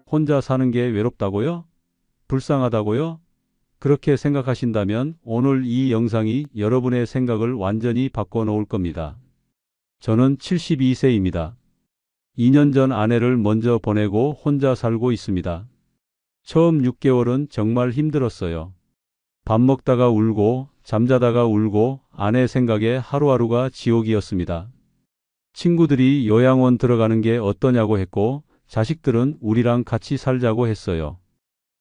혼자 사는 게 외롭다고요? 불쌍하다고요? 그렇게 생각하신다면 오늘 이 영상이 여러분의 생각을 완전히 바꿔놓을 겁니다. 저는 72세입니다. 2년 전 아내를 먼저 보내고 혼자 살고 있습니다. 처음 6개월은 정말 힘들었어요. 밥 먹다가 울고 잠자다가 울고 아내 생각에 하루하루가 지옥이었습니다. 친구들이 요양원 들어가는 게 어떠냐고 했고 자식들은 우리랑 같이 살자고 했어요.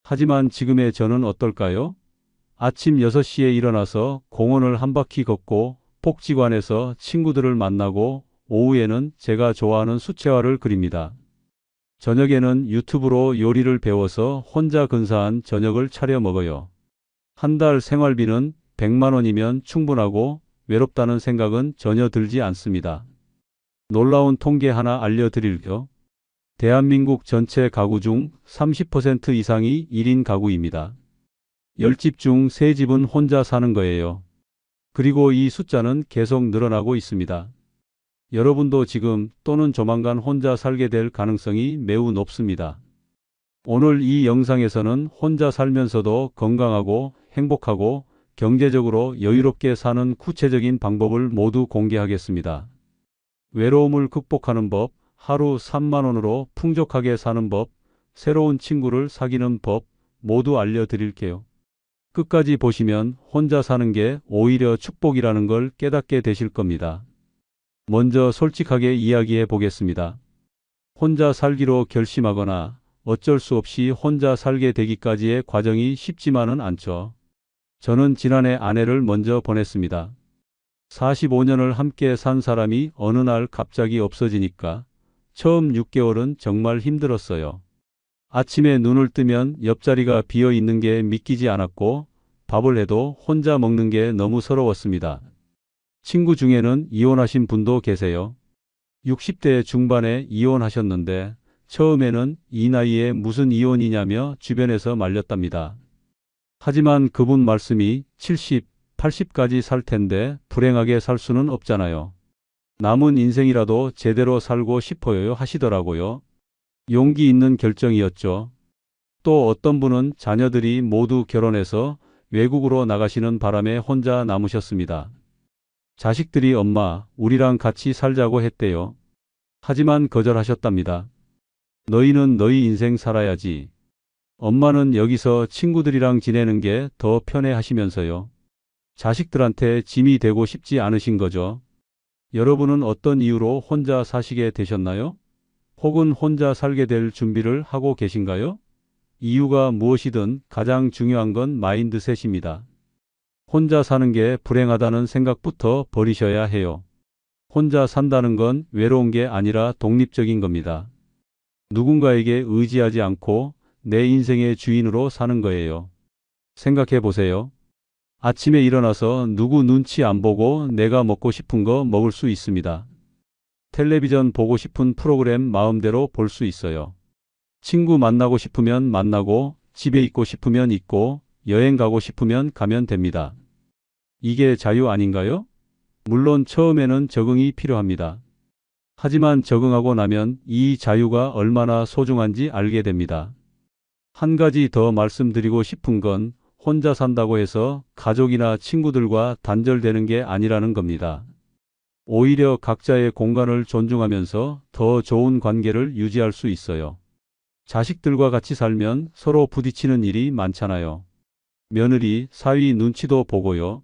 하지만 지금의 저는 어떨까요? 아침 6시에 일어나서 공원을 한 바퀴 걷고 복지관에서 친구들을 만나고 오후에는 제가 좋아하는 수채화를 그립니다. 저녁에는 유튜브로 요리를 배워서 혼자 근사한 저녁을 차려 먹어요. 한 달 생활비는 100만 원이면 충분하고 외롭다는 생각은 전혀 들지 않습니다. 놀라운 통계 하나 알려드릴게요. 대한민국 전체 가구 중 30% 이상이 1인 가구입니다. 10집 중 3집은 혼자 사는 거예요. 그리고 이 숫자는 계속 늘어나고 있습니다. 여러분도 지금 또는 조만간 혼자 살게 될 가능성이 매우 높습니다. 오늘 이 영상에서는 혼자 살면서도 건강하고 행복하고 경제적으로 여유롭게 사는 구체적인 방법을 모두 공개하겠습니다. 외로움을 극복하는 법, 하루 3만 원으로 풍족하게 사는 법, 새로운 친구를 사귀는 법 모두 알려드릴게요. 끝까지 보시면 혼자 사는 게 오히려 축복이라는 걸 깨닫게 되실 겁니다. 먼저 솔직하게 이야기해 보겠습니다. 혼자 살기로 결심하거나 어쩔 수 없이 혼자 살게 되기까지의 과정이 쉽지만은 않죠. 저는 지난해 아내를 먼저 보냈습니다. 45년을 함께 산 사람이 어느 날 갑자기 없어지니까 처음 6개월은 정말 힘들었어요. 아침에 눈을 뜨면 옆자리가 비어 있는 게 믿기지 않았고 밥을 해도 혼자 먹는 게 너무 서러웠습니다. 친구 중에는 이혼하신 분도 계세요. 60대 중반에 이혼하셨는데 처음에는 이 나이에 무슨 이혼이냐며 주변에서 말렸답니다. 하지만 그분 말씀이 70, 80까지 살 텐데 불행하게 살 수는 없잖아요. 남은 인생이라도 제대로 살고 싶어요 하시더라고요. 용기 있는 결정이었죠. 또 어떤 분은 자녀들이 모두 결혼해서 외국으로 나가시는 바람에 혼자 남으셨습니다. 자식들이 엄마, 우리랑 같이 살자고 했대요. 하지만 거절하셨답니다. 너희는 너희 인생 살아야지. 엄마는 여기서 친구들이랑 지내는 게 더 편해 하시면서요. 자식들한테 짐이 되고 싶지 않으신 거죠. 여러분은 어떤 이유로 혼자 사시게 되셨나요? 혹은 혼자 살게 될 준비를 하고 계신가요? 이유가 무엇이든 가장 중요한 건 마인드셋입니다. 혼자 사는 게 불행하다는 생각부터 버리셔야 해요. 혼자 산다는 건 외로운 게 아니라 독립적인 겁니다. 누군가에게 의지하지 않고 내 인생의 주인으로 사는 거예요. 생각해 보세요. 아침에 일어나서 누구 눈치 안 보고 내가 먹고 싶은 거 먹을 수 있습니다. 텔레비전 보고 싶은 프로그램 마음대로 볼 수 있어요. 친구 만나고 싶으면 만나고 집에 있고 싶으면 있고 여행 가고 싶으면 가면 됩니다. 이게 자유 아닌가요? 물론 처음에는 적응이 필요합니다. 하지만 적응하고 나면 이 자유가 얼마나 소중한지 알게 됩니다. 한 가지 더 말씀드리고 싶은 건 혼자 산다고 해서 가족이나 친구들과 단절되는 게 아니라는 겁니다. 오히려 각자의 공간을 존중하면서 더 좋은 관계를 유지할 수 있어요. 자식들과 같이 살면 서로 부딪히는 일이 많잖아요. 며느리, 사위 눈치도 보고요.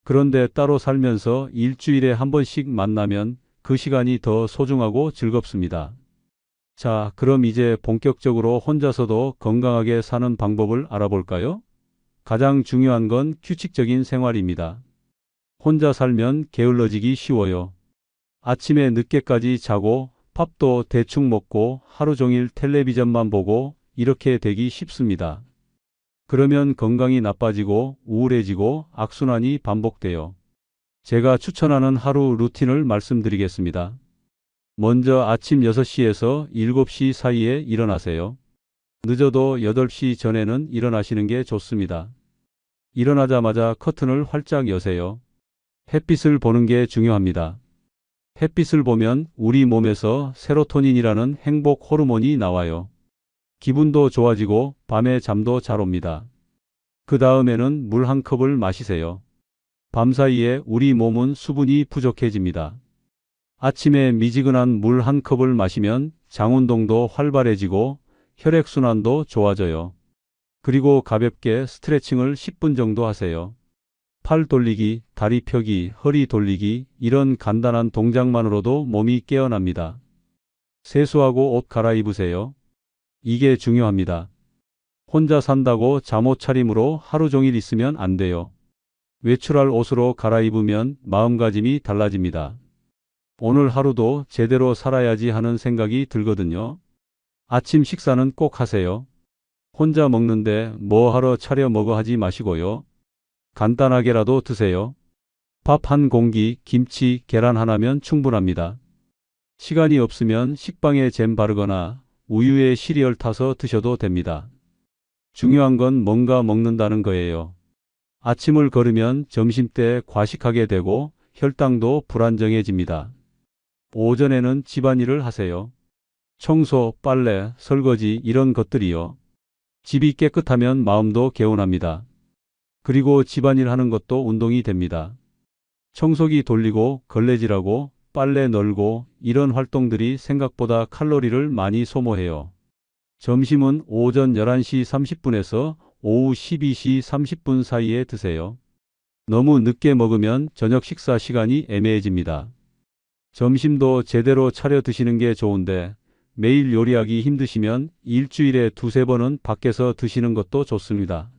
그런데 따로 살면서 일주일에 한 번씩 만나면 그 시간이 더 소중하고 즐겁습니다. 자, 그럼 이제 본격적으로 혼자서도 건강하게 사는 방법을 알아볼까요? 가장 중요한 건 규칙적인 생활입니다. 혼자 살면 게을러지기 쉬워요. 아침에 늦게까지 자고 밥도 대충 먹고 하루 종일 텔레비전만 보고 이렇게 되기 쉽습니다. 그러면 건강이 나빠지고 우울해지고 악순환이 반복돼요. 제가 추천하는 하루 루틴을 말씀드리겠습니다. 먼저 아침 6시에서 7시 사이에 일어나세요. 늦어도 8시 전에는 일어나시는 게 좋습니다. 일어나자마자 커튼을 활짝 여세요. 햇빛을 보는 게 중요합니다. 햇빛을 보면 우리 몸에서 세로토닌이라는 행복 호르몬이 나와요. 기분도 좋아지고 밤에 잠도 잘 옵니다. 그 다음에는 물 한 컵을 마시세요. 밤사이에 우리 몸은 수분이 부족해집니다. 아침에 미지근한 물 한 컵을 마시면 장운동도 활발해지고 혈액순환도 좋아져요. 그리고 가볍게 스트레칭을 10분 정도 하세요. 팔 돌리기, 다리 펴기, 허리 돌리기 이런 간단한 동작만으로도 몸이 깨어납니다. 세수하고 옷 갈아입으세요. 이게 중요합니다. 혼자 산다고 잠옷 차림으로 하루 종일 있으면 안 돼요. 외출할 옷으로 갈아입으면 마음가짐이 달라집니다. 오늘 하루도 제대로 살아야지 하는 생각이 들거든요. 아침 식사는 꼭 하세요. 혼자 먹는데 뭐 하러 차려 먹어 하지 마시고요. 간단하게라도 드세요. 밥 한 공기, 김치, 계란 하나면 충분합니다. 시간이 없으면 식빵에 잼 바르거나 우유에 시리얼 타서 드셔도 됩니다. 중요한 건 뭔가 먹는다는 거예요. 아침을 거르면 점심때 과식하게 되고 혈당도 불안정해집니다. 오전에는 집안일을 하세요. 청소, 빨래, 설거지 이런 것들이요. 집이 깨끗하면 마음도 개운합니다. 그리고 집안일 하는 것도 운동이 됩니다. 청소기 돌리고 걸레질하고 빨래 널고 이런 활동들이 생각보다 칼로리를 많이 소모해요. 점심은 오전 11시 30분에서 오후 12시 30분 사이에 드세요. 너무 늦게 먹으면 저녁 식사 시간이 애매해집니다. 점심도 제대로 차려 드시는 게 좋은데 매일 요리하기 힘드시면 일주일에 두세 번은 밖에서 드시는 것도 좋습니다.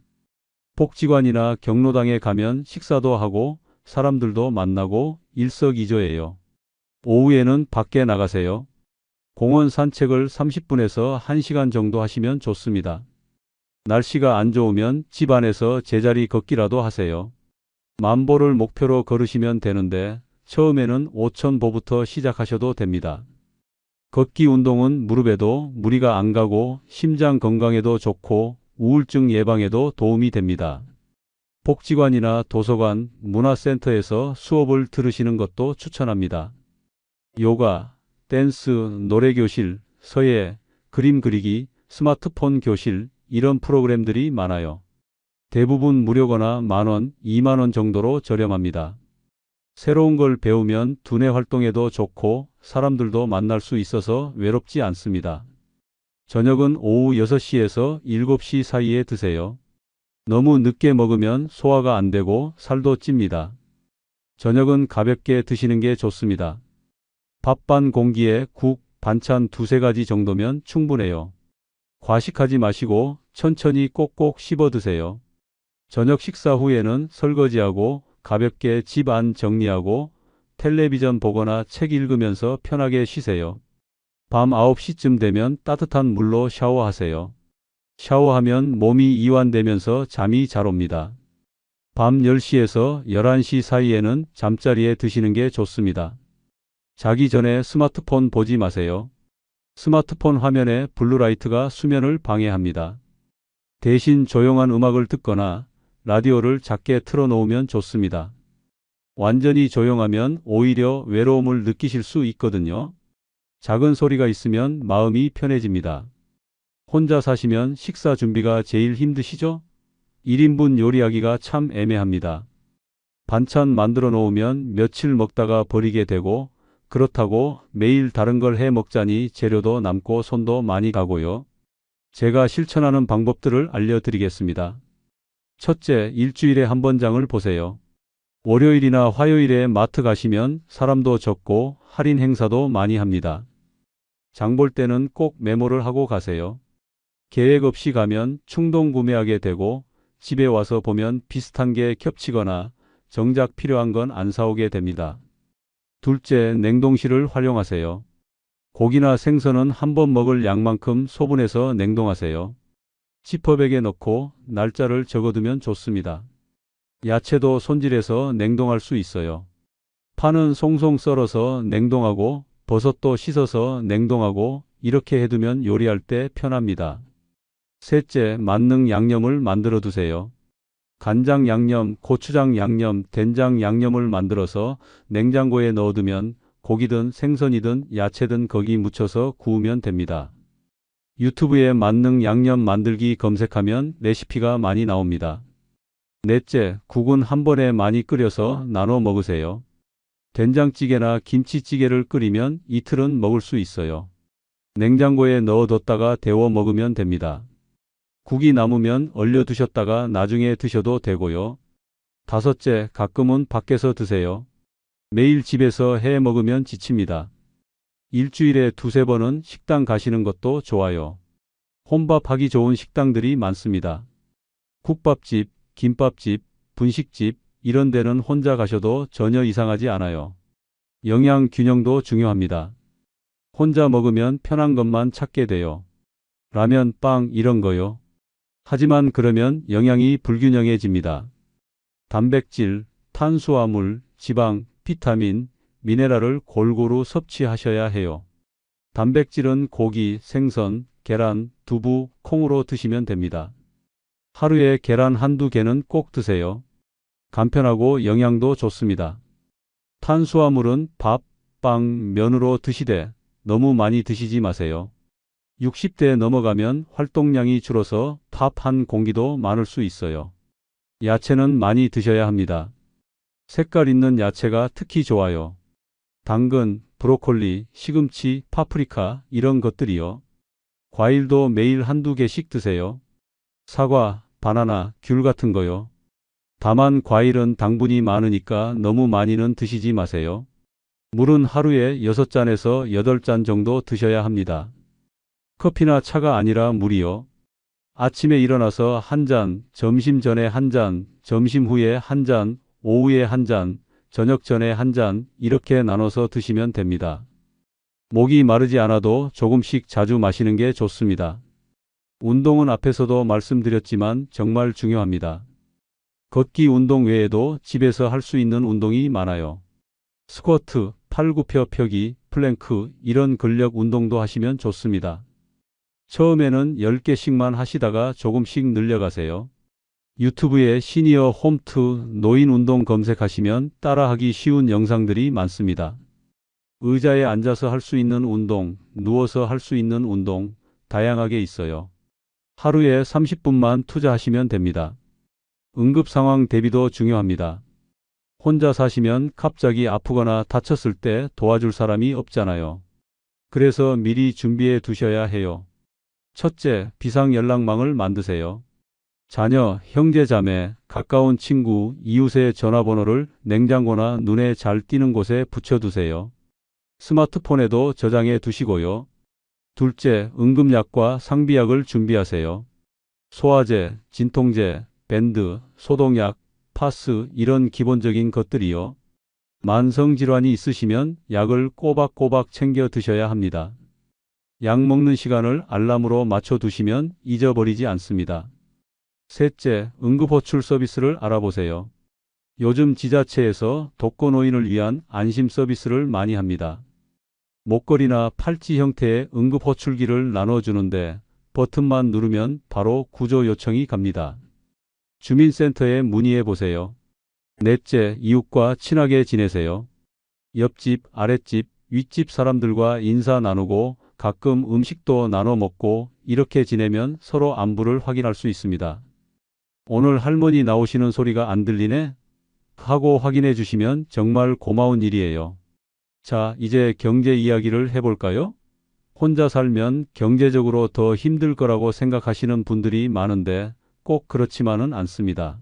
복지관이나 경로당에 가면 식사도 하고 사람들도 만나고 일석이조예요. 오후에는 밖에 나가세요. 공원 산책을 30분에서 1시간 정도 하시면 좋습니다. 날씨가 안 좋으면 집 안에서 제자리 걷기라도 하세요. 10,000보를 목표로 걸으시면 되는데 처음에는 5,000보부터 시작하셔도 됩니다. 걷기 운동은 무릎에도 무리가 안 가고 심장 건강에도 좋고 우울증 예방에도 도움이 됩니다. 복지관이나 도서관, 문화센터에서 수업을 들으시는 것도 추천합니다. 요가, 댄스, 노래교실, 서예, 그림 그리기, 스마트폰 교실 이런 프로그램들이 많아요. 대부분 무료거나 10,000원, 20,000원 정도로 저렴합니다. 새로운 걸 배우면 두뇌 활동에도 좋고 사람들도 만날 수 있어서 외롭지 않습니다. 저녁은 오후 6시에서 7시 사이에 드세요. 너무 늦게 먹으면 소화가 안 되고 살도 찝니다. 저녁은 가볍게 드시는 게 좋습니다. 밥 반 공기에 국, 반찬 두세 가지 정도면 충분해요. 과식하지 마시고 천천히 꼭꼭 씹어 드세요. 저녁 식사 후에는 설거지하고 가볍게 집 안 정리하고 텔레비전 보거나 책 읽으면서 편하게 쉬세요. 밤 9시쯤 되면 따뜻한 물로 샤워하세요. 샤워하면 몸이 이완되면서 잠이 잘 옵니다. 밤 10시에서 11시 사이에는 잠자리에 드시는 게 좋습니다. 자기 전에 스마트폰 보지 마세요. 스마트폰 화면에 블루라이트가 수면을 방해합니다. 대신 조용한 음악을 듣거나 라디오를 작게 틀어놓으면 좋습니다. 완전히 조용하면 오히려 외로움을 느끼실 수 있거든요. 작은 소리가 있으면 마음이 편해집니다. 혼자 사시면 식사 준비가 제일 힘드시죠? 1인분 요리하기가 참 애매합니다. 반찬 만들어 놓으면 며칠 먹다가 버리게 되고 그렇다고 매일 다른 걸 해 먹자니 재료도 남고 손도 많이 가고요. 제가 실천하는 방법들을 알려드리겠습니다. 첫째, 일주일에 한 번 장을 보세요. 월요일이나 화요일에 마트 가시면 사람도 적고 할인 행사도 많이 합니다. 장 볼 때는 꼭 메모를 하고 가세요. 계획 없이 가면 충동 구매하게 되고 집에 와서 보면 비슷한 게 겹치거나 정작 필요한 건 안 사오게 됩니다. 둘째, 냉동실을 활용하세요. 고기나 생선은 한 번 먹을 양만큼 소분해서 냉동하세요. 지퍼백에 넣고 날짜를 적어두면 좋습니다. 야채도 손질해서 냉동할 수 있어요. 파는 송송 썰어서 냉동하고 버섯도 씻어서 냉동하고 이렇게 해두면 요리할 때 편합니다. 셋째, 만능 양념을 만들어 두세요. 간장 양념, 고추장 양념, 된장 양념을 만들어서 냉장고에 넣어두면 고기든 생선이든 야채든 거기 묻혀서 구우면 됩니다. 유튜브에 만능 양념 만들기 검색하면 레시피가 많이 나옵니다. 넷째, 국은 한 번에 많이 끓여서 나눠 먹으세요. 된장찌개나 김치찌개를 끓이면 이틀은 먹을 수 있어요. 냉장고에 넣어뒀다가 데워 먹으면 됩니다. 국이 남으면 얼려 두셨다가 나중에 드셔도 되고요. 다섯째, 가끔은 밖에서 드세요. 매일 집에서 해 먹으면 지칩니다. 일주일에 두세 번은 식당 가시는 것도 좋아요. 혼밥하기 좋은 식당들이 많습니다. 국밥집, 김밥집, 분식집 이런 데는 혼자 가셔도 전혀 이상하지 않아요. 영양 균형도 중요합니다. 혼자 먹으면 편한 것만 찾게 돼요. 라면, 빵 이런 거요. 하지만 그러면 영양이 불균형해집니다. 단백질, 탄수화물, 지방, 비타민, 미네랄을 골고루 섭취하셔야 해요. 단백질은 고기, 생선, 계란, 두부, 콩으로 드시면 됩니다. 하루에 계란 한두 개는 꼭 드세요. 간편하고 영양도 좋습니다. 탄수화물은 밥, 빵, 면으로 드시되 너무 많이 드시지 마세요. 60대 넘어가면 활동량이 줄어서 밥 한 공기도 많을 수 있어요. 야채는 많이 드셔야 합니다. 색깔 있는 야채가 특히 좋아요. 당근, 브로콜리, 시금치, 파프리카 이런 것들이요. 과일도 매일 한두 개씩 드세요. 사과, 바나나, 귤 같은 거요. 다만 과일은 당분이 많으니까 너무 많이는 드시지 마세요. 물은 하루에 6잔에서 8잔 정도 드셔야 합니다. 커피나 차가 아니라 물이요. 아침에 일어나서 한 잔, 점심 전에 한 잔, 점심 후에 한 잔, 오후에 한 잔, 저녁 전에 한 잔 이렇게 나눠서 드시면 됩니다. 목이 마르지 않아도 조금씩 자주 마시는 게 좋습니다. 운동은 앞에서도 말씀드렸지만 정말 중요합니다. 걷기 운동 외에도 집에서 할 수 있는 운동이 많아요. 스쿼트, 팔굽혀 펴기, 플랭크 이런 근력 운동도 하시면 좋습니다. 처음에는 10개씩만 하시다가 조금씩 늘려가세요. 유튜브에 시니어 홈트 노인 운동 검색하시면 따라하기 쉬운 영상들이 많습니다. 의자에 앉아서 할 수 있는 운동, 누워서 할 수 있는 운동 다양하게 있어요. 하루에 30분만 투자하시면 됩니다. 응급 상황 대비도 중요합니다. 혼자 사시면 갑자기 아프거나 다쳤을 때 도와줄 사람이 없잖아요. 그래서 미리 준비해 두셔야 해요. 첫째, 비상연락망을 만드세요. 자녀, 형제, 자매, 가까운 친구, 이웃의 전화번호를 냉장고나 눈에 잘 띄는 곳에 붙여두세요. 스마트폰에도 저장해 두시고요. 둘째, 응급약과 상비약을 준비하세요. 소화제, 진통제, 밴드, 소독약, 파스 이런 기본적인 것들이요. 만성질환이 있으시면 약을 꼬박꼬박 챙겨 드셔야 합니다. 약 먹는 시간을 알람으로 맞춰 두시면 잊어버리지 않습니다. 셋째, 응급호출 서비스를 알아보세요. 요즘 지자체에서 독거노인을 위한 안심 서비스를 많이 합니다. 목걸이나 팔찌 형태의 응급호출기를 나눠주는데 버튼만 누르면 바로 구조 요청이 갑니다. 주민센터에 문의해 보세요. 넷째, 이웃과 친하게 지내세요. 옆집, 아랫집, 윗집 사람들과 인사 나누고 가끔 음식도 나눠 먹고 이렇게 지내면 서로 안부를 확인할 수 있습니다. 오늘 할머니 나오시는 소리가 안 들리네? 하고 확인해 주시면 정말 고마운 일이에요. 자, 이제 경제 이야기를 해볼까요? 혼자 살면 경제적으로 더 힘들 거라고 생각하시는 분들이 많은데 꼭 그렇지만은 않습니다.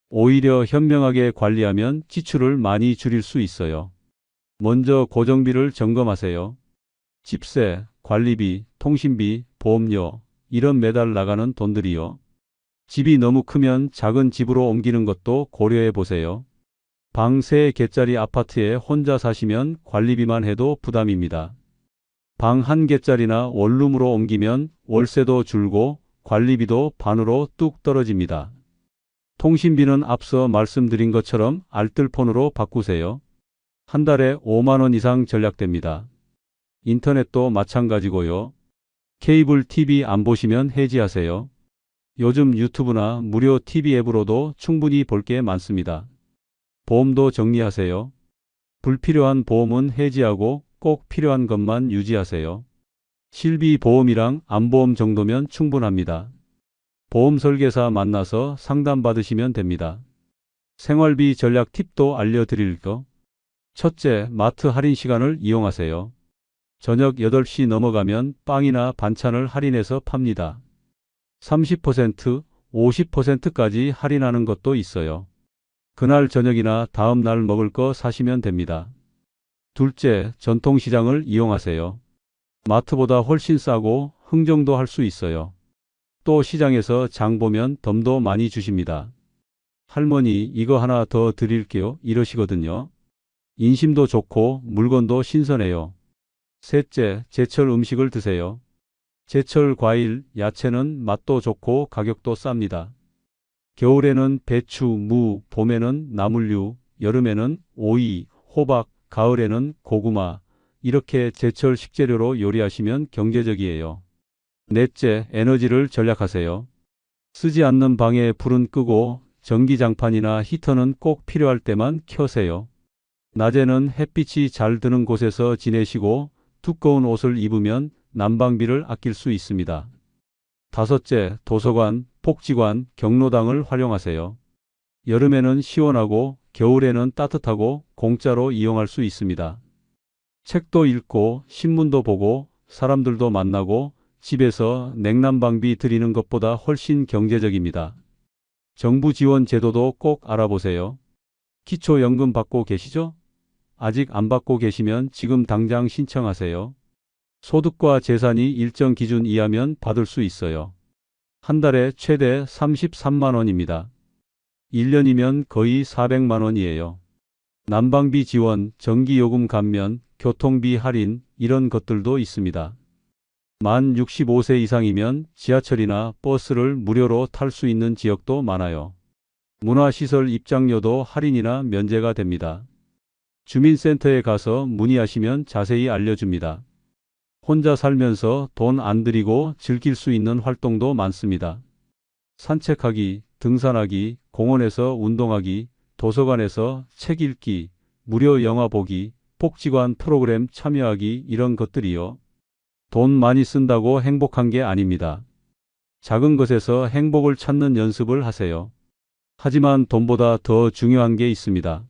오히려 현명하게 관리하면 지출을 많이 줄일 수 있어요. 먼저 고정비를 점검하세요. 집세, 관리비, 통신비, 보험료 이런 매달 나가는 돈들이요. 집이 너무 크면 작은 집으로 옮기는 것도 고려해 보세요. 방 3개짜리 아파트에 혼자 사시면 관리비만 해도 부담입니다. 방 1개짜리나 원룸으로 옮기면 월세도 줄고 관리비도 반으로 뚝 떨어집니다. 통신비는 앞서 말씀드린 것처럼 알뜰폰으로 바꾸세요. 한 달에 5만 원 이상 절약됩니다. 인터넷도 마찬가지고요. 케이블 TV 안 보시면 해지하세요. 요즘 유튜브나 무료 TV 앱으로도 충분히 볼 게 많습니다. 보험도 정리하세요. 불필요한 보험은 해지하고 꼭 필요한 것만 유지하세요. 실비 보험이랑 안보험 정도면 충분합니다. 보험 설계사 만나서 상담받으시면 됩니다. 생활비 전략 팁도 알려드릴 거. 첫째, 마트 할인 시간을 이용하세요. 저녁 8시 넘어가면 빵이나 반찬을 할인해서 팝니다. 30%, 50%까지 할인하는 것도 있어요. 그날 저녁이나 다음 날 먹을 거 사시면 됩니다. 둘째, 전통시장을 이용하세요. 마트보다 훨씬 싸고 흥정도 할 수 있어요. 또 시장에서 장 보면 덤도 많이 주십니다. 할머니, 이거 하나 더 드릴게요. 이러시거든요. 인심도 좋고 물건도 신선해요. 셋째, 제철 음식을 드세요. 제철 과일, 야채는 맛도 좋고 가격도 쌉니다. 겨울에는 배추, 무, 봄에는 나물류, 여름에는 오이, 호박, 가을에는 고구마, 이렇게 제철 식재료로 요리하시면 경제적이에요. 넷째, 에너지를 절약하세요. 쓰지 않는 방에 불은 끄고 전기장판이나 히터는 꼭 필요할 때만 켜세요. 낮에는 햇빛이 잘 드는 곳에서 지내시고 두꺼운 옷을 입으면 난방비를 아낄 수 있습니다. 다섯째, 도서관, 복지관, 경로당을 활용하세요. 여름에는 시원하고 겨울에는 따뜻하고 공짜로 이용할 수 있습니다. 책도 읽고 신문도 보고 사람들도 만나고 집에서 냉난방비 들이는 것보다 훨씬 경제적입니다. 정부 지원 제도도 꼭 알아보세요. 기초연금 받고 계시죠? 아직 안 받고 계시면 지금 당장 신청하세요. 소득과 재산이 일정 기준 이하면 받을 수 있어요. 한 달에 최대 33만 원입니다. 1년이면 거의 400만 원이에요. 난방비 지원, 전기요금 감면, 교통비 할인 이런 것들도 있습니다. 만 65세 이상이면 지하철이나 버스를 무료로 탈 수 있는 지역도 많아요. 문화시설 입장료도 할인이나 면제가 됩니다. 주민센터에 가서 문의하시면 자세히 알려줍니다. 혼자 살면서 돈 안 들이고 즐길 수 있는 활동도 많습니다. 산책하기, 등산하기, 공원에서 운동하기, 도서관에서 책 읽기, 무료 영화 보기, 복지관 프로그램 참여하기 이런 것들이요. 돈 많이 쓴다고 행복한 게 아닙니다. 작은 것에서 행복을 찾는 연습을 하세요. 하지만 돈보다 더 중요한 게 있습니다.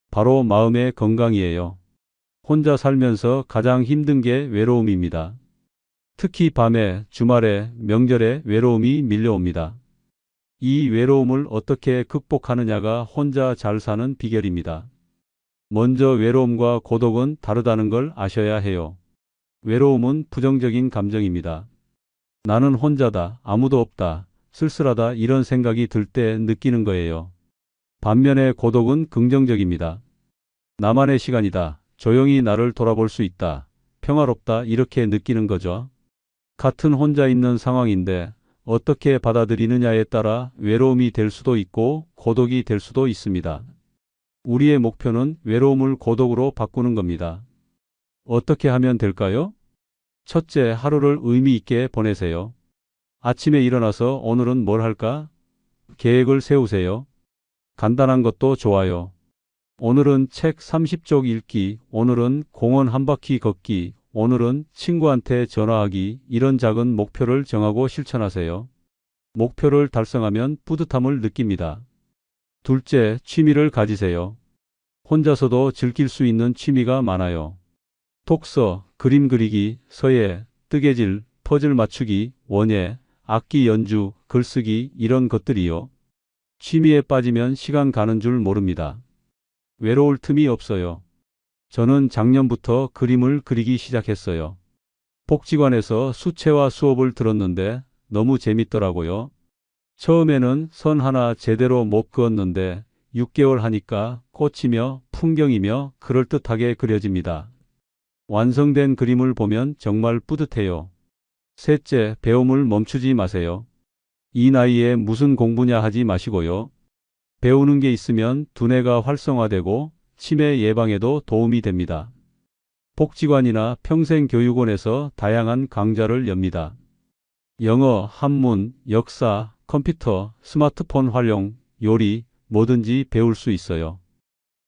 바로 마음의 건강이에요. 혼자 살면서 가장 힘든 게 외로움입니다. 특히 밤에, 주말에, 명절에 외로움이 밀려옵니다. 이 외로움을 어떻게 극복하느냐가 혼자 잘 사는 비결입니다. 먼저 외로움과 고독은 다르다는 걸 아셔야 해요. 외로움은 부정적인 감정입니다. 나는 혼자다, 아무도 없다, 쓸쓸하다 이런 생각이 들 때 느끼는 거예요. 반면에 고독은 긍정적입니다. 나만의 시간이다, 조용히 나를 돌아볼 수 있다, 평화롭다 이렇게 느끼는 거죠. 같은 혼자 있는 상황인데 어떻게 받아들이느냐에 따라 외로움이 될 수도 있고 고독이 될 수도 있습니다. 우리의 목표는 외로움을 고독으로 바꾸는 겁니다. 어떻게 하면 될까요? 첫째, 하루를 의미 있게 보내세요. 아침에 일어나서 오늘은 뭘 할까? 계획을 세우세요. 간단한 것도 좋아요. 오늘은 책 30쪽 읽기, 오늘은 공원 한 바퀴 걷기, 오늘은 친구한테 전화하기 이런 작은 목표를 정하고 실천하세요. 목표를 달성하면 뿌듯함을 느낍니다. 둘째, 취미를 가지세요. 혼자서도 즐길 수 있는 취미가 많아요. 독서, 그림 그리기, 서예, 뜨개질, 퍼즐 맞추기, 원예, 악기 연주, 글쓰기 이런 것들이요. 취미에 빠지면 시간 가는 줄 모릅니다. 외로울 틈이 없어요. 저는 작년부터 그림을 그리기 시작했어요. 복지관에서 수채화 수업을 들었는데 너무 재밌더라고요. 처음에는 선 하나 제대로 못 그었는데 6개월 하니까 꽃이며 풍경이며 그럴듯하게 그려집니다. 완성된 그림을 보면 정말 뿌듯해요. 셋째, 배움을 멈추지 마세요. 이 나이에 무슨 공부냐 하지 마시고요. 배우는 게 있으면 두뇌가 활성화되고 치매 예방에도 도움이 됩니다. 복지관이나 평생교육원에서 다양한 강좌를 엽니다. 영어, 한문, 역사, 컴퓨터, 스마트폰 활용, 요리, 뭐든지 배울 수 있어요.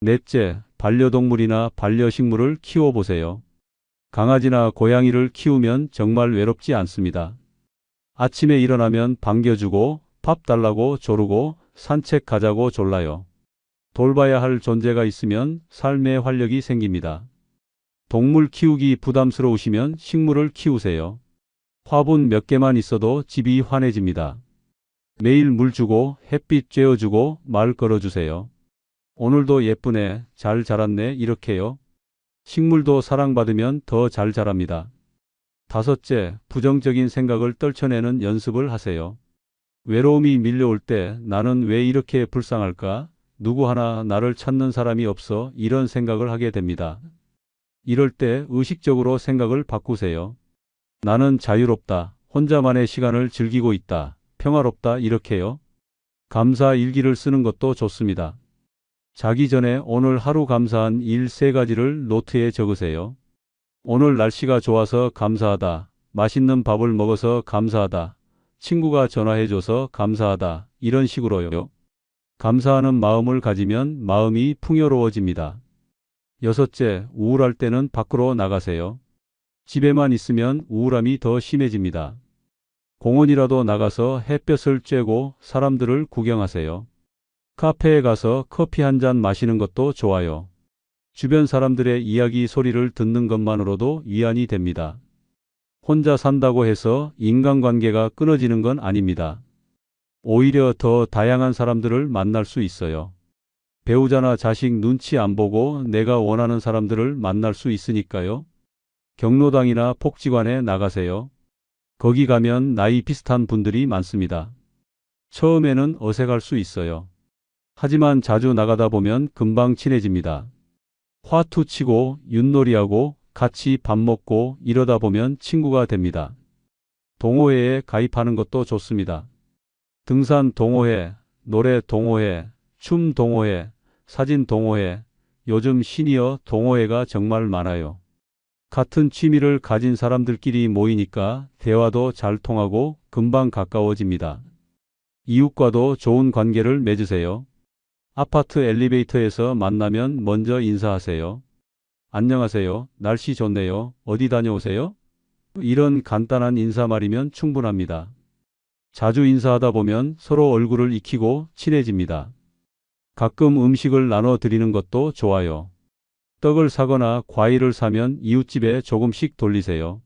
넷째, 반려동물이나 반려식물을 키워보세요. 강아지나 고양이를 키우면 정말 외롭지 않습니다. 아침에 일어나면 반겨주고 밥 달라고 조르고 산책 가자고 졸라요. 돌봐야 할 존재가 있으면 삶에 활력이 생깁니다. 동물 키우기 부담스러우시면 식물을 키우세요. 화분 몇 개만 있어도 집이 환해집니다. 매일 물 주고 햇빛 쬐어주고 말 걸어주세요. 오늘도 예쁘네, 잘 자랐네 이렇게요. 식물도 사랑받으면 더 잘 자랍니다. 다섯째, 부정적인 생각을 떨쳐내는 연습을 하세요. 외로움이 밀려올 때 나는 왜 이렇게 불쌍할까? 누구 하나 나를 찾는 사람이 없어 이런 생각을 하게 됩니다. 이럴 때 의식적으로 생각을 바꾸세요. 나는 자유롭다. 혼자만의 시간을 즐기고 있다. 평화롭다. 이렇게요. 감사 일기를 쓰는 것도 좋습니다. 자기 전에 오늘 하루 감사한 일 3가지를 노트에 적으세요. 오늘 날씨가 좋아서 감사하다. 맛있는 밥을 먹어서 감사하다. 친구가 전화해줘서 감사하다. 이런 식으로요. 감사하는 마음을 가지면 마음이 풍요로워집니다. 여섯째, 우울할 때는 밖으로 나가세요. 집에만 있으면 우울함이 더 심해집니다. 공원이라도 나가서 햇볕을 쬐고 사람들을 구경하세요. 카페에 가서 커피 한 잔 마시는 것도 좋아요. 주변 사람들의 이야기 소리를 듣는 것만으로도 위안이 됩니다. 혼자 산다고 해서 인간관계가 끊어지는 건 아닙니다. 오히려 더 다양한 사람들을 만날 수 있어요. 배우자나 자식 눈치 안 보고 내가 원하는 사람들을 만날 수 있으니까요. 경로당이나 복지관에 나가세요. 거기 가면 나이 비슷한 분들이 많습니다. 처음에는 어색할 수 있어요. 하지만 자주 나가다 보면 금방 친해집니다. 화투 치고 윷놀이하고 같이 밥 먹고 이러다 보면 친구가 됩니다. 동호회에 가입하는 것도 좋습니다. 등산 동호회, 노래 동호회, 춤 동호회, 사진 동호회, 요즘 시니어 동호회가 정말 많아요. 같은 취미를 가진 사람들끼리 모이니까 대화도 잘 통하고 금방 가까워집니다. 이웃과도 좋은 관계를 맺으세요. 아파트 엘리베이터에서 만나면 먼저 인사하세요. 안녕하세요. 날씨 좋네요. 어디 다녀오세요? 이런 간단한 인사말이면 충분합니다. 자주 인사하다 보면 서로 얼굴을 익히고 친해집니다. 가끔 음식을 나눠 드리는 것도 좋아요. 떡을 사거나 과일을 사면 이웃집에 조금씩 돌리세요.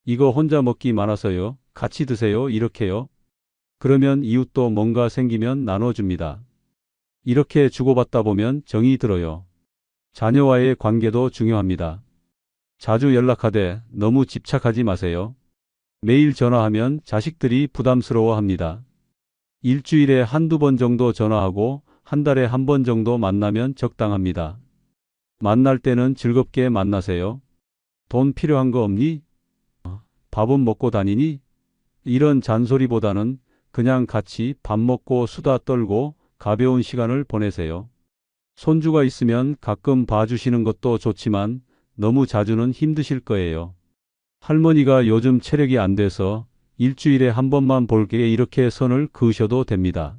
이거 혼자 먹기 많아서요. 같이 드세요. 이렇게요. 그러면 이웃도 뭔가 생기면 나눠줍니다. 이렇게 주고받다 보면 정이 들어요. 자녀와의 관계도 중요합니다. 자주 연락하되 너무 집착하지 마세요. 매일 전화하면 자식들이 부담스러워합니다. 일주일에 한두 번 정도 전화하고 한 달에 한 번 정도 만나면 적당합니다. 만날 때는 즐겁게 만나세요. 돈 필요한 거 없니? 밥은 먹고 다니니? 이런 잔소리보다는 그냥 같이 밥 먹고 수다 떨고 가벼운 시간을 보내세요. 손주가 있으면 가끔 봐주시는 것도 좋지만 너무 자주는 힘드실 거예요. 할머니가 요즘 체력이 안 돼서 일주일에 한 번만 볼게 이렇게 선을 그으셔도 됩니다.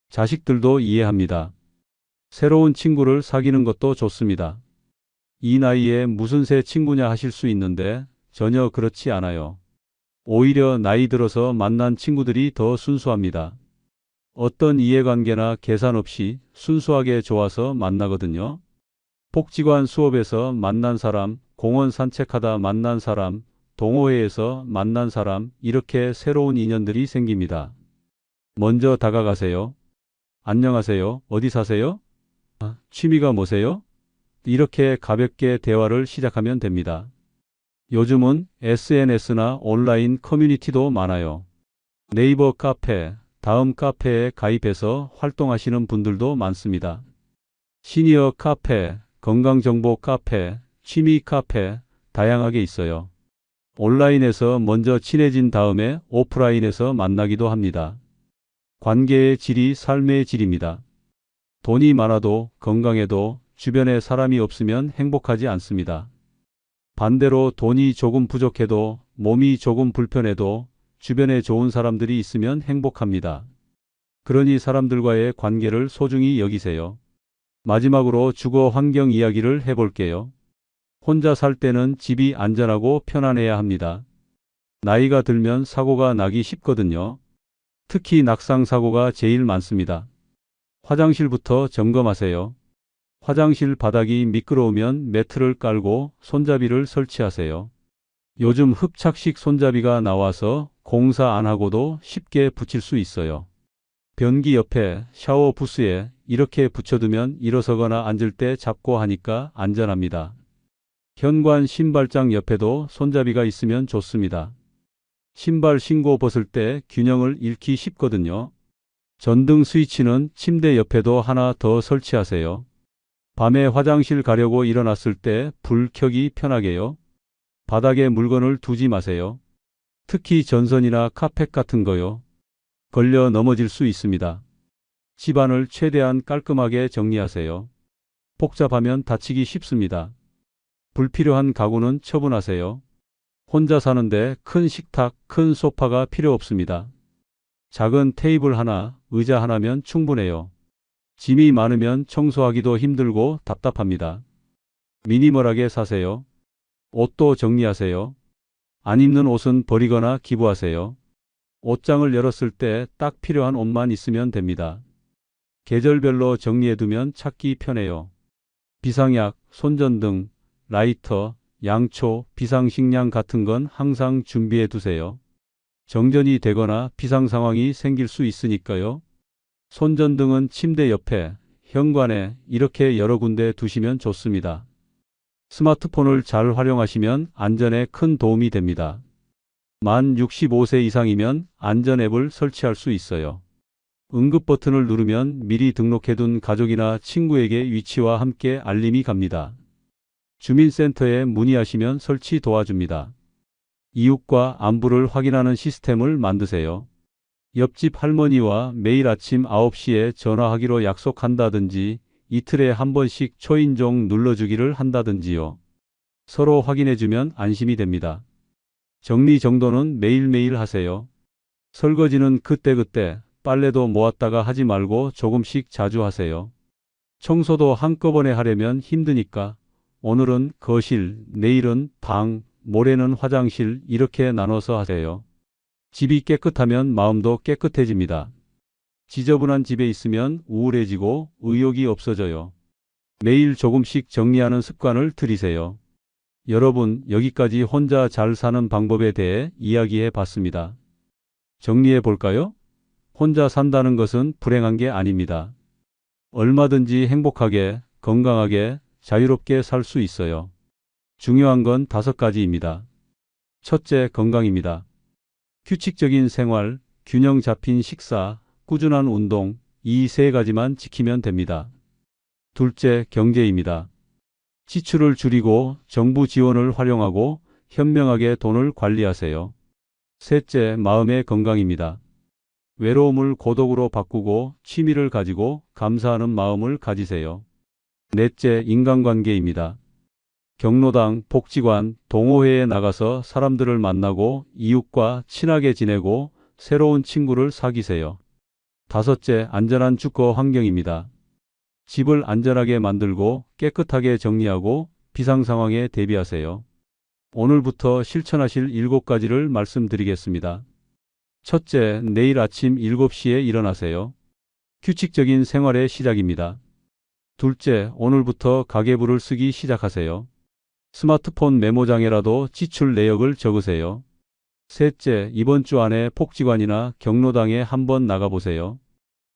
자식들도 이해합니다. 새로운 친구를 사귀는 것도 좋습니다. 이 나이에 무슨 새 친구냐 하실 수 있는데 전혀 그렇지 않아요. 오히려 나이 들어서 만난 친구들이 더 순수합니다. 어떤 이해관계나 계산 없이 순수하게 좋아서 만나거든요. 복지관 수업에서 만난 사람, 공원 산책하다 만난 사람, 동호회에서 만난 사람, 이렇게 새로운 인연들이 생깁니다. 먼저 다가가세요. 안녕하세요. 어디 사세요? 취미가 뭐세요? 이렇게 가볍게 대화를 시작하면 됩니다. 요즘은 SNS나 온라인 커뮤니티도 많아요. 네이버 카페, 다음 카페에 가입해서 활동하시는 분들도 많습니다. 시니어 카페, 건강정보 카페, 취미 카페, 다양하게 있어요. 온라인에서 먼저 친해진 다음에 오프라인에서 만나기도 합니다. 관계의 질이 삶의 질입니다. 돈이 많아도 건강해도 주변에 사람이 없으면 행복하지 않습니다. 반대로 돈이 조금 부족해도 몸이 조금 불편해도 주변에 좋은 사람들이 있으면 행복합니다. 그러니 사람들과의 관계를 소중히 여기세요. 마지막으로 주거 환경 이야기를 해볼게요. 혼자 살 때는 집이 안전하고 편안해야 합니다. 나이가 들면 사고가 나기 쉽거든요. 특히 낙상 사고가 제일 많습니다. 화장실부터 점검하세요. 화장실 바닥이 미끄러우면 매트를 깔고 손잡이를 설치하세요. 요즘 흡착식 손잡이가 나와서 공사 안 하고도 쉽게 붙일 수 있어요. 변기 옆에, 샤워 부스에 이렇게 붙여두면 일어서거나 앉을 때 잡고 하니까 안전합니다. 현관 신발장 옆에도 손잡이가 있으면 좋습니다. 신발 신고 벗을 때 균형을 잃기 쉽거든요. 전등 스위치는 침대 옆에도 하나 더 설치하세요. 밤에 화장실 가려고 일어났을 때 불 켜기 편하게요. 바닥에 물건을 두지 마세요. 특히 전선이나 카펫 같은 거요. 걸려 넘어질 수 있습니다. 집안을 최대한 깔끔하게 정리하세요. 복잡하면 다치기 쉽습니다. 불필요한 가구는 처분하세요. 혼자 사는데 큰 식탁, 큰 소파가 필요 없습니다. 작은 테이블 하나, 의자 하나면 충분해요. 짐이 많으면 청소하기도 힘들고 답답합니다. 미니멀하게 사세요. 옷도 정리하세요. 안 입는 옷은 버리거나 기부하세요. 옷장을 열었을 때 딱 필요한 옷만 있으면 됩니다. 계절별로 정리해두면 찾기 편해요. 비상약, 손전등, 라이터, 양초, 비상식량 같은 건 항상 준비해 두세요. 정전이 되거나 비상 상황이 생길 수 있으니까요. 손전등은 침대 옆에, 현관에 이렇게 여러 군데 두시면 좋습니다. 스마트폰을 잘 활용하시면 안전에 큰 도움이 됩니다. 만 65세 이상이면 안전 앱을 설치할 수 있어요. 응급 버튼을 누르면 미리 등록해둔 가족이나 친구에게 위치와 함께 알림이 갑니다. 주민센터에 문의하시면 설치 도와줍니다. 이웃과 안부를 확인하는 시스템을 만드세요. 옆집 할머니와 매일 아침 9시에 전화하기로 약속한다든지 이틀에 한 번씩 초인종 눌러주기를 한다든지요. 서로 확인해주면 안심이 됩니다. 정리정돈은 매일매일 하세요. 설거지는 그때그때, 빨래도 모았다가 하지 말고 조금씩 자주 하세요. 청소도 한꺼번에 하려면 힘드니까 오늘은 거실, 내일은 방, 모레는 화장실 이렇게 나눠서 하세요. 집이 깨끗하면 마음도 깨끗해집니다. 지저분한 집에 있으면 우울해지고 의욕이 없어져요. 매일 조금씩 정리하는 습관을 들이세요. 여러분, 여기까지 혼자 잘 사는 방법에 대해 이야기해 봤습니다. 정리해 볼까요? 혼자 산다는 것은 불행한 게 아닙니다. 얼마든지 행복하게, 건강하게, 자유롭게 살 수 있어요. 중요한 건 5가지입니다. 첫째, 건강입니다. 규칙적인 생활, 균형 잡힌 식사, 꾸준한 운동, 이 3가지만 지키면 됩니다. 둘째, 경제입니다. 지출을 줄이고 정부 지원을 활용하고 현명하게 돈을 관리하세요. 셋째, 마음의 건강입니다. 외로움을 고독으로 바꾸고 취미를 가지고 감사하는 마음을 가지세요. 넷째, 인간관계입니다. 경로당, 복지관, 동호회에 나가서 사람들을 만나고 이웃과 친하게 지내고 새로운 친구를 사귀세요. 다섯째, 안전한 주거 환경입니다. 집을 안전하게 만들고 깨끗하게 정리하고 비상 상황에 대비하세요. 오늘부터 실천하실 7가지를 말씀드리겠습니다. 첫째, 내일 아침 7시에 일어나세요. 규칙적인 생활의 시작입니다. 둘째, 오늘부터 가계부를 쓰기 시작하세요. 스마트폰 메모장에라도 지출 내역을 적으세요. 셋째, 이번 주 안에 복지관이나 경로당에 한번 나가보세요.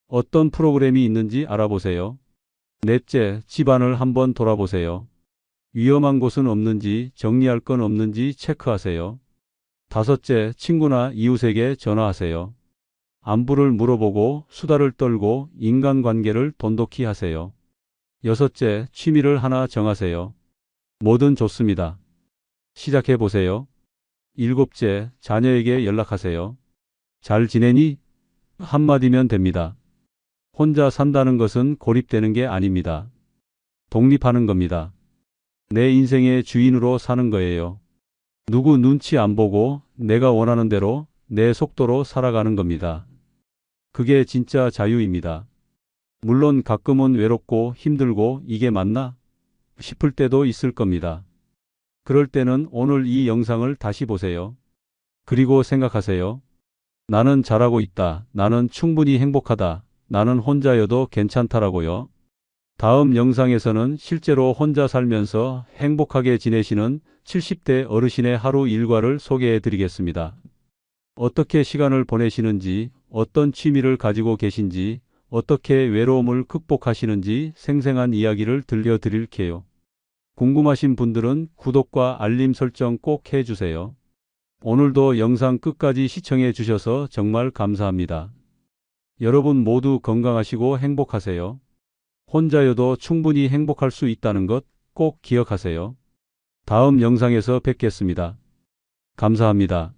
어떤 프로그램이 있는지 알아보세요. 넷째, 집안을 한번 돌아보세요. 위험한 곳은 없는지, 정리할 건 없는지 체크하세요. 다섯째, 친구나 이웃에게 전화하세요. 안부를 물어보고 수다를 떨고 인간관계를 돈독히 하세요. 여섯째, 취미를 하나 정하세요. 뭐든 좋습니다. 시작해 보세요. 일곱째, 자녀에게 연락하세요. 잘 지내니? 한마디면 됩니다. 혼자 산다는 것은 고립되는 게 아닙니다. 독립하는 겁니다. 내 인생의 주인으로 사는 거예요. 누구 눈치 안 보고 내가 원하는 대로 내 속도로 살아가는 겁니다. 그게 진짜 자유입니다. 물론 가끔은 외롭고 힘들고 이게 맞나 싶을 때도 있을 겁니다. 그럴 때는 오늘 이 영상을 다시 보세요. 그리고 생각하세요. 나는 잘하고 있다. 나는 충분히 행복하다. 나는 혼자여도 괜찮다라고요. 다음 영상에서는 실제로 혼자 살면서 행복하게 지내시는 70대 어르신의 하루 일과를 소개해 드리겠습니다. 어떻게 시간을 보내시는지, 어떤 취미를 가지고 계신지, 어떻게 외로움을 극복하시는지 생생한 이야기를 들려드릴게요. 궁금하신 분들은 구독과 알림 설정 꼭 해주세요. 오늘도 영상 끝까지 시청해 주셔서 정말 감사합니다. 여러분 모두 건강하시고 행복하세요. 혼자여도 충분히 행복할 수 있다는 것 꼭 기억하세요. 다음 영상에서 뵙겠습니다. 감사합니다.